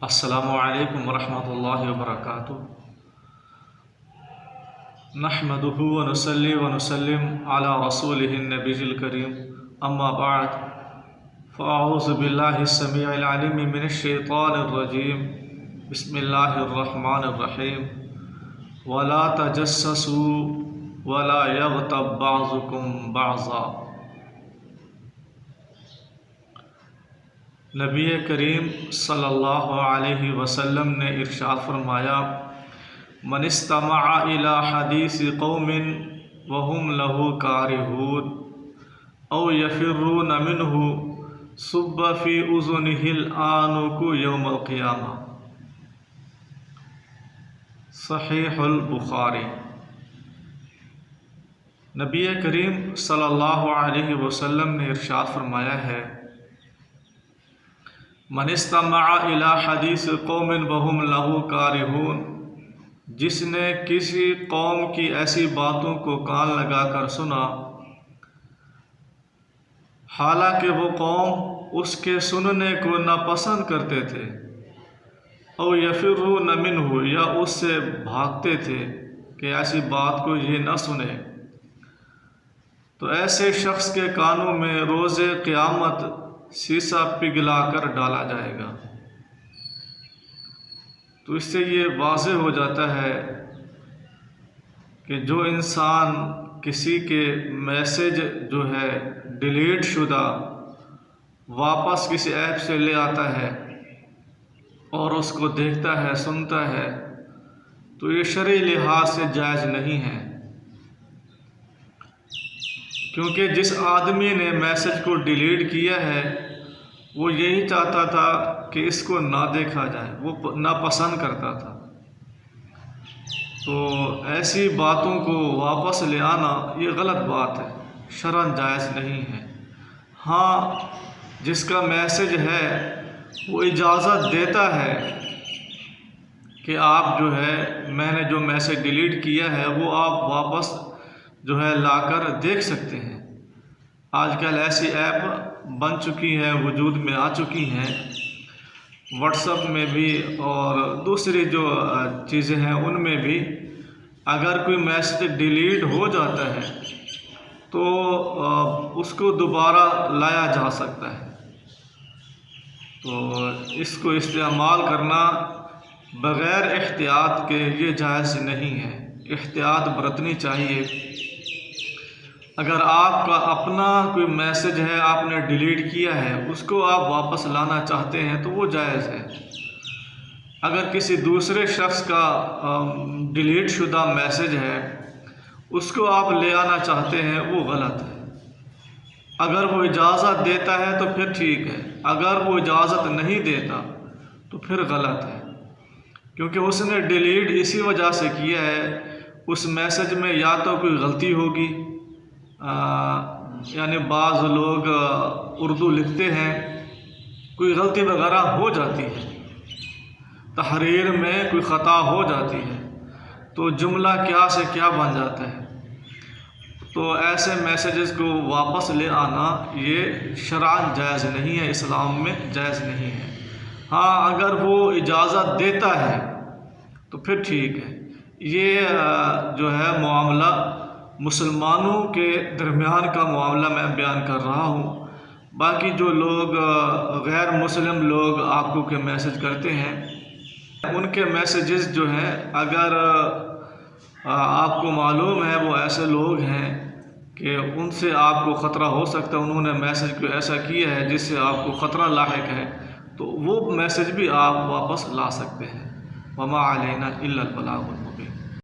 السلام علیکم ورحمۃ اللہ وبرکاتہ۔ نحمدہ ونصلی ونسلم علی رسولہ النبی الکریم، اما بعد فاعوذ باللہ السمیع العلیم من الشیطان الرجیم، بسم اللہ الرحمن الرحیم۔ ولا تجسسوا ولا یغتب بعضکم بعضا۔ نبی کریم صلی اللہ علیہ وسلم نے ارشاد فرمایا، من استمع الى حدیث قوم وهم له کارہون او یفرون منہ صب فی اذنہ الآنک یوم القیامہ۔ صحیح البخاری۔ نبی کریم صلی اللہ علیہ وسلم نے ارشاد فرمایا ہے، من استمع الى حدیث قوم وهم له کارہون، جس نے کسی قوم کی ایسی باتوں کو کان لگا کر سنا حالانکہ وہ قوم اس کے سننے کو ناپسند کرتے تھے، او یفرون منہ، یا اس سے بھاگتے تھے کہ ایسی بات کو یہ نہ سنے، تو ایسے شخص کے کانوں میں روز قیامت سیسا پگھلا کر ڈالا جائے گا۔ تو اس سے یہ واضح ہو جاتا ہے کہ جو انسان کسی کے میسج جو ہے ڈیلیٹ شدہ واپس کسی ایپ سے لے آتا ہے اور اس کو دیکھتا ہے، سنتا ہے، تو یہ شرعی لحاظ سے جائز نہیں ہے، کیونکہ جس آدمی نے میسج کو ڈیلیٹ کیا ہے وہ یہی چاہتا تھا کہ اس کو نہ دیکھا جائے، وہ ناپسند کرتا تھا۔ تو ایسی باتوں کو واپس لے آنا یہ غلط بات ہے، شرعاً جائز نہیں ہے۔ ہاں، جس کا میسج ہے وہ اجازت دیتا ہے کہ آپ جو ہے میں نے جو میسج ڈیلیٹ کیا ہے وہ آپ واپس جو ہے لا کر دیکھ سکتے ہیں۔ آج کل ایسی ایپ بن چکی ہیں، وجود میں آ چکی ہیں، واٹس ایپ میں بھی اور دوسری جو چیزیں ہیں ان میں بھی اگر کوئی میسج ڈیلیٹ ہو جاتا ہے تو اس کو دوبارہ لایا جا سکتا ہے۔ تو اس کو استعمال کرنا بغیر احتیاط کے یہ جائز نہیں ہے، احتیاط برتنی چاہیے۔ اگر آپ کا اپنا کوئی میسج ہے آپ نے ڈیلیٹ کیا ہے، اس کو آپ واپس لانا چاہتے ہیں تو وہ جائز ہے۔ اگر کسی دوسرے شخص کا ڈیلیٹ شدہ میسج ہے اس کو آپ لے آنا چاہتے ہیں، وہ غلط ہے۔ اگر وہ اجازت دیتا ہے تو پھر ٹھیک ہے، اگر وہ اجازت نہیں دیتا تو پھر غلط ہے، کیونکہ اس نے ڈیلیٹ اسی وجہ سے کیا ہے، اس میسج میں یا تو کوئی غلطی ہوگی، یعنی بعض لوگ اردو لکھتے ہیں، کوئی غلطی وغیرہ ہو جاتی ہے، تحریر میں کوئی خطا ہو جاتی ہے، تو جملہ کیا سے کیا بن جاتا ہے۔ تو ایسے میسیجز کو واپس لے آنا یہ شرعاً جائز نہیں ہے، اسلام میں جائز نہیں ہے۔ ہاں، اگر وہ اجازت دیتا ہے تو پھر ٹھیک ہے۔ یہ جو ہے معاملہ مسلمانوں کے درمیان کا معاملہ میں بیان کر رہا ہوں، باقی جو لوگ غیر مسلم لوگ آپ کو کے میسج کرتے ہیں ان کے میسیجز جو ہیں اگر آپ کو معلوم ہے وہ ایسے لوگ ہیں کہ ان سے آپ کو خطرہ ہو سکتا ہے، انہوں نے میسج کو ایسا کیا ہے جس سے آپ کو خطرہ لاحق ہے، تو وہ میسج بھی آپ واپس لا سکتے ہیں۔ وما علینا الا البلاغ۔